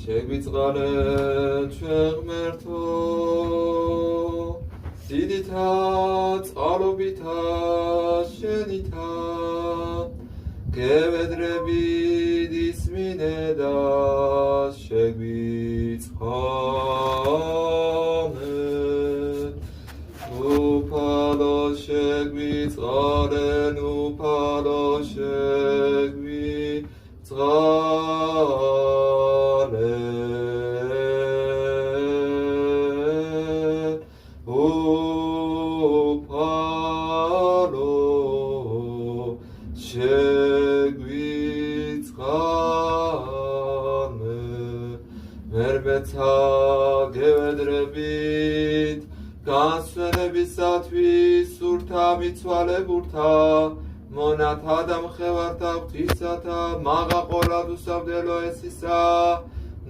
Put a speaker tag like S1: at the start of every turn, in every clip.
S1: შეგვიწყალე ჩვენ ღმერთო დიდითა წყალობითა შენითა გევედრებით ისმინე და შეგვიწყალე უფალო შეგვიწყალე უფალო შეგვიწყალე მერბეცა გევედრებით განსვენებისათვის სურთა მიცვალებურთა მონათა და მხევართა ღვთისათა მაღა ყოლად უსავდელო ესისა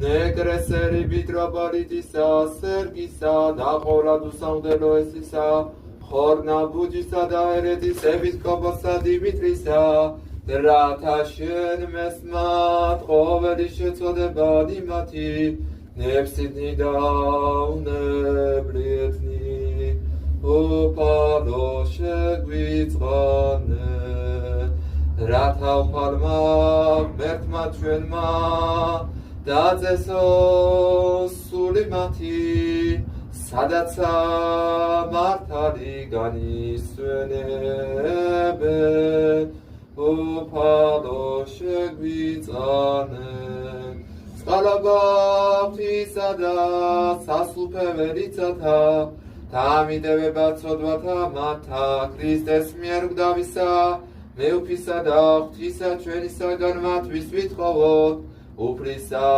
S1: ნეკრესერი მიტროპოლიტისა სერგისა და ყოლად უსავდელო ესისა ხორნა ბუჯისა და ერეთის ეპისკოპოსა დიმიტრისა რათა შენ მესმათ ყოველი შეწოდება იმათი ნებსიდნი და უნებლიეთნი უფალო შეგვიწყალე რათა უფალმა ღმერთმა ჩვენმა დაწესო სული მათი სადაცა მართალი განისვენებენ უფალო შეგვიწყალე წყალობა ღვთისა და სასუფეველიცათა დამიდევება ცოდვათა მათთა ქრისტეს მიერ გვდავისა მეუფისა და ღვთისა ჩვენისაგან მათთვის ვითხოვოთ უფლისა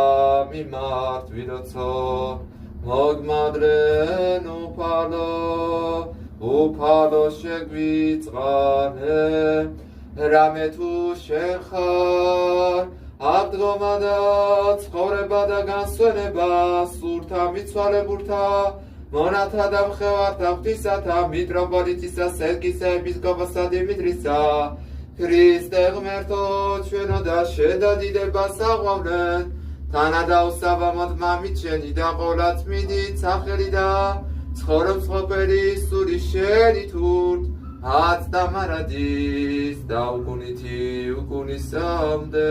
S1: მიმართ ვილოცოთ მოგმადლენ უფალო შეგვიწყალე რამე თუ შეხარ აღდგომა და ცხოვრება და განსვენება სურთა მიცვალებურთა მონათა და მხევართა ღვთისათა მიტროპოლიტისა სერგისა ეპისკოპოსა დიმიტრისა ქრისტე ღმერთო ჩვენო და შედადიდებას აღვავლენ თანადა უსაბამოდ მამით შენი და ყოლაწმინდით სახელი და ცხოვრობს ყოფილი სული შენი თურთ აც და მარადის და უკუნითი უკუნისამდე